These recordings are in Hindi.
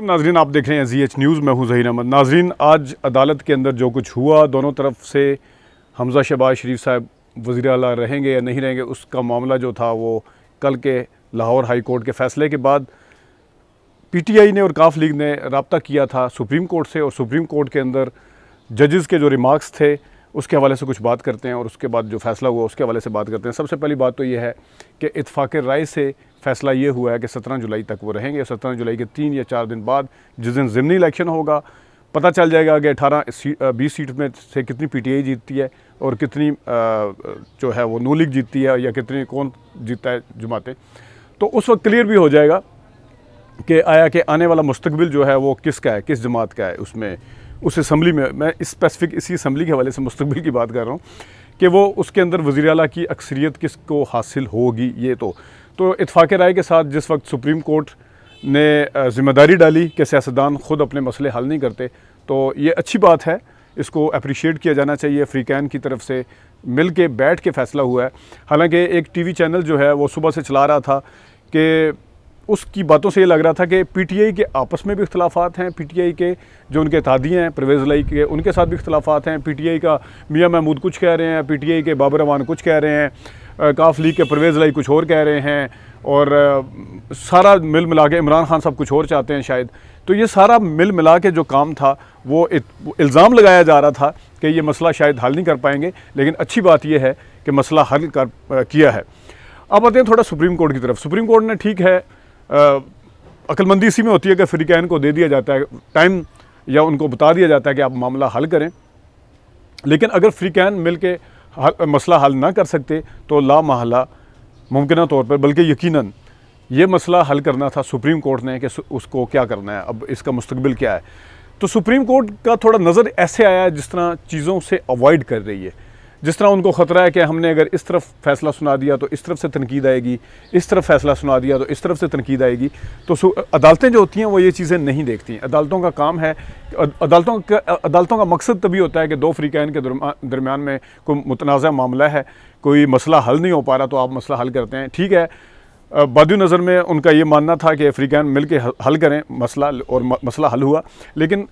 नाजरीन, आप देख रहे हैं ZH न्यूज़। मैं हूं ज़हीर अहमद। नाजरीन, आज अदालत के अंदर जो कुछ हुआ, दोनों तरफ से हमज़ा शहबाज शरीफ साहब वज़ीर आला रहेंगे या नहीं रहेंगे, उसका मामला जो था वो कल के लाहौर हाई कोर्ट के फ़ैसले के बाद PTI ने और काफ लीग ने रब्ता किया था सुप्रीम कोर्ट से, और सुप्रीम कोर्ट के अंदर जजेस के जो रिमार्क्स थे उसके हवाले से कुछ बात करते हैं और उसके बाद जो फ़ैसला हुआ उसके हवाले से बात करते हैं। सबसे पहली बात तो ये है कि इत्फाक़ राय से फ़ैसला ये हुआ है कि 17 जुलाई तक वो रहेंगे। 17 जुलाई के 3 या 4 दिन बाद, जिस दिन ज़िमनी इलेक्शन होगा, पता चल जाएगा कि 20 सीट में से कितनी PTI जीतती है और कितनी जो है वो नू लीग जीतती है, या कितनी कौन जीतता है जमातें। तो उस वक्त क्लियर भी हो जाएगा कि आया कि आने वाला मुस्तकबिल जो है वो किसका है, किस जमात का है। उसमें उस असम्बली में, मैं स्पेसिफिक इसी असम्बली के हवाले से मुस्तकबिल की बात कर रहा हूँ कि वो उसके अंदर वज़ीर आला की अक्सरियत किसको हासिल होगी। ये तो इत्फाक़ राय के साथ जिस वक्त सुप्रीम कोर्ट ने ज़िम्मेदारी डाली कि सियासतदान ख़ुद अपने मसले हल नहीं करते, तो ये अच्छी बात है, इसको अप्रिशिएट किया जाना चाहिए। फ्रीकैन की तरफ से मिल के बैठ के फ़ैसला हुआ है। हालांकि एक TV चैनल जो है वो सुबह से चला रहा था कि उसकी बातों से ये लग रहा था कि PTI के आपस में भी इख्तलाफात हैं, PTI के जो उनके इत्तेहादी हैं परवेज़ लाई के, उनके साथ भी इख्तलाफात हैं। PTI का मियाँ महमूद कुछ कह रहे हैं, PTI के बाबर अवान कुछ कह रहे हैं, काफ लीग के परवेज़ लाई कुछ और कह रहे हैं, और सारा मिल मिला के इमरान खान साहब कुछ और चाहते हैं शायद। तो ये सारा मिल मिला के जो काम था वो इल्ज़ाम लगाया जा रहा था कि ये मसला शायद हल नहीं कर पाएंगे, लेकिन अच्छी बात यह है कि मसला हल किया है। अब आते हैं थोड़ा सुप्रीम कोर्ट की तरफ। सुप्रीम कोर्ट ने, ठीक है, अक्लमंदी इसी में होती है कि फ्रीकैन को दे दिया जाता है टाइम, या उनको बता दिया जाता है कि आप मामला हल करें, लेकिन अगर फ्रीकैन मिल के मसला हल ना कर सकते तो ला महला मुमकिन तौर पर, बल्कि यकीनन ये मसला हल करना था सुप्रीम कोर्ट ने कि उसको क्या करना है, अब इसका मुस्तकबिल क्या है। तो सुप्रीम कोर्ट का थोड़ा नज़र ऐसे आया है जिस तरह चीज़ों से अवॉइड कर रही है, जिस तरह उनको ख़तरा है कि हमने अगर इस तरफ फ़ैसला सुना दिया तो इस तरफ से तनकीद आएगी, इस तरफ फ़ैसला सुना दिया तो इस तरफ से तनकीद आएगी। तो अदालतें जो होती हैं वो ये चीज़ें नहीं देखती। अदालतों का काम है, अदालतों का मकसद तभी होता है कि दो फ्रीकैन के दरमियान में कोई मुतनाज़ा मामला है, कोई मसला हल नहीं हो पा रहा, तो आप मसला हल करते हैं। ठीक है, बदी नज़र में उनका ये मानना था कि फ्रीकैन मिल के हल करें मसला, और मसला हल हुआ। लेकिन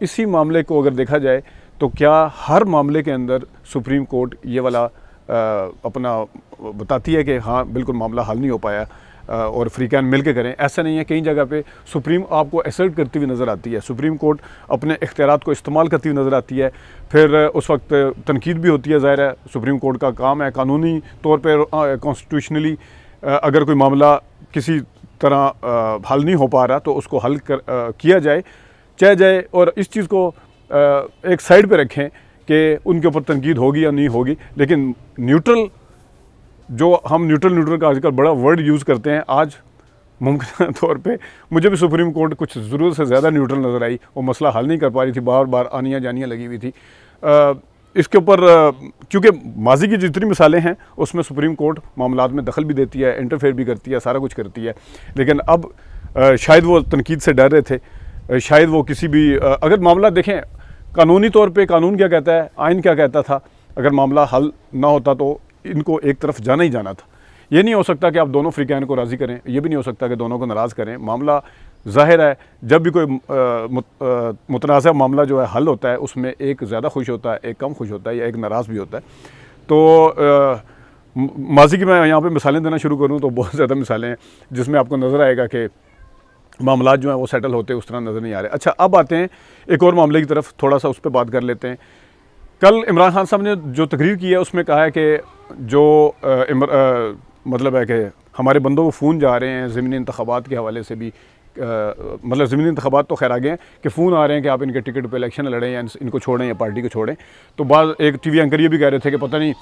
इसी मामले को अगर देखा जाए तो क्या हर मामले के अंदर सुप्रीम कोर्ट ये वाला अपना बताती है कि हाँ बिल्कुल मामला हल नहीं हो पाया और फ्रीकैन मिल के करें? ऐसा नहीं है। कई जगह पे सुप्रीम आपको असर्ट करती हुई नज़र आती है, सुप्रीम कोर्ट अपने इख्तियारात को इस्तेमाल करती हुई नज़र आती है, फिर उस वक्त तनकीद भी होती है। ज़ाहिर है सुप्रीम कोर्ट का काम है कानूनी तौर पर, कॉन्स्टिट्यूशनली अगर कोई मामला किसी तरह हल नहीं हो पा रहा तो उसको हल किया जाए, और इस चीज़ को एक साइड पे रखें कि उनके ऊपर तनकीद होगी या नहीं होगी। लेकिन न्यूट्रल, जो हम न्यूट्रल का आजकल बड़ा वर्ड यूज़ करते हैं, आज मुमकिन तौर पे मुझे भी सुप्रीम कोर्ट कुछ ज़रूरत से ज़्यादा न्यूट्रल नज़र आई। वो मसला हल नहीं कर पा रही थी, बार बार आनियाँ जानियाँ लगी हुई थी। इसके ऊपर क्योंकि माजी की जितनी मिसालें हैं उसमें सुप्रीम कोर्ट मामलात में दखल भी देती है, इंटरफेयर भी करती है, सारा कुछ करती है। लेकिन अब शायद वो तनकीद से डर रहे थे, शायद वो किसी भी अगर मामला देखें कानूनी तौर पे, कानून क्या कहता है, आइन क्या कहता था, अगर मामला हल ना होता तो इनको एक तरफ जाना ही जाना था। ये नहीं हो सकता कि आप दोनों फ्रीकैन को राज़ी करें, ये भी नहीं हो सकता कि दोनों को नाराज़ करें। मामला ज़ाहिर है जब भी कोई मुतनाज़ा मामला जो है हल होता है उसमें एक ज़्यादा खुश होता है, एक कम खुश होता है, या एक नाराज़ भी होता है। तो माजी की मैं यहाँ पे मिसालें देना शुरू करूँ तो बहुत ज़्यादा मिसालें हैं जिसमें आपको नज़र आएगा कि मामला जो है वो सेटल होते उस तरह नज़र नहीं आ रहे। अच्छा, अब आते हैं एक और मामले की तरफ, थोड़ा सा उस पर बात कर लेते हैं। कल इमरान खान साहब ने जो तकरीर की है उसमें कहा है कि जो मतलब है कि हमारे बंदों को फ़ोन जा रहे हैं ज़मीनी इंतखाबात के हवाले से भी, मतलब ज़मीनी इंतखाबात तो खैर आ गए हैं कि फ़ोन आ रहे हैं कि आप इनके टिकट पे इलेक्शन लड़ें या इनको छोड़ें या पार्टी को छोड़ें। तो बाद एक TV एंकर ये भी कह रहे थे कि पता नहीं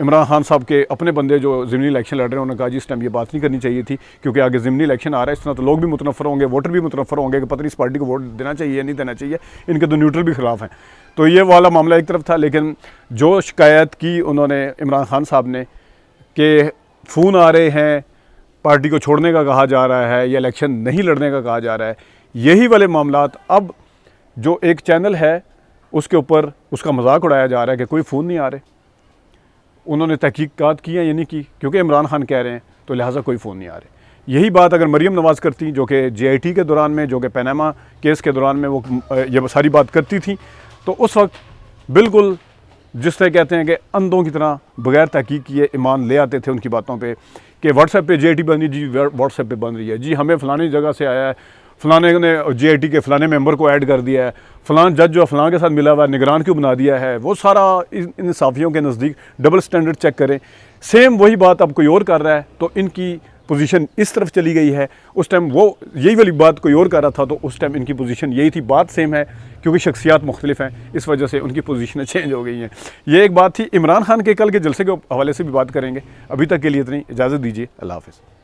इमरान खान साहब के अपने बंदे जो ज़मीनी इलेक्शन लड़ रहे हैं, उन्होंने कहा जी इस टाइम ये बात नहीं करनी चाहिए थी क्योंकि आगे ज़मीनी इलेक्शन आ रहा है, इस तरह तो लोग भी मुतनफ़र होंगे, वोटर भी मुतनफ़र होंगे कि पता नहीं इस पार्टी को वोट देना चाहिए या नहीं देना चाहिए, इनके तो न्यूट्रल भी ख़िलाफ़ हैं। तो ये वाला मामला एक तरफ था। लेकिन जो शिकायत की उन्होंने इमरान खान साहब ने कि फ़ोन आ रहे हैं, पार्टी को छोड़ने का कहा जा रहा है या इलेक्शन नहीं लड़ने का कहा जा रहा है, यही वाले मामलात अब जो एक चैनल है उसके ऊपर उसका मजाक उड़ाया जा रहा है कि कोई फ़ोन नहीं आ रहे। उन्होंने तहकीकात की हैं या नहीं की, क्योंकि इमरान खान कह रहे हैं तो लिहाजा कोई फ़ोन नहीं आ रहे। यही बात अगर मरीम नवाज़ करती, जो कि JIT के दौरान में, जो कि पनामा केस के दौरान में वो ये सारी बात करती थी, तो उस वक्त बिल्कुल जिस तरह कहते हैं कि अंधों की तरह बगैर तहकीक किए ईमान ले आते थे उनकी बातों पे कि व्हाट्सएप पे JIT बन रही, जी व्हाट्सएप पे बन रही है, जी हमें फ़लानी जगह से आया है, फ़लाने ने JIT के फ़लाने मेंबर को ऐड कर दिया है, फ़लान जज जो फ़लान के साथ मिला हुआ निगरान क्यों बना दिया है, वो सारा इन साफ़ियों के नज़दीक डबल स्टैंडर्ड चेक करें। सेम वही बात अब कोई और कर रहा है, तो इनकी पोजीशन इस तरफ चली गई है। उस टाइम वो यही वाली बात कोई और कर रहा था, तो उस टाइम इनकी पोजीशन यही थी। बात सेम है क्योंकि शख्सियात मुख्तलिफ हैं, इस वजह से उनकी पोजीशनें चेंज हो गई हैं। ये एक बात थी। इमरान खान के कल के जलसे के हवाले से भी बात करेंगे। अभी तक के लिए इतनी इजाज़त दीजिए। अल्लाह हाफ़िज़।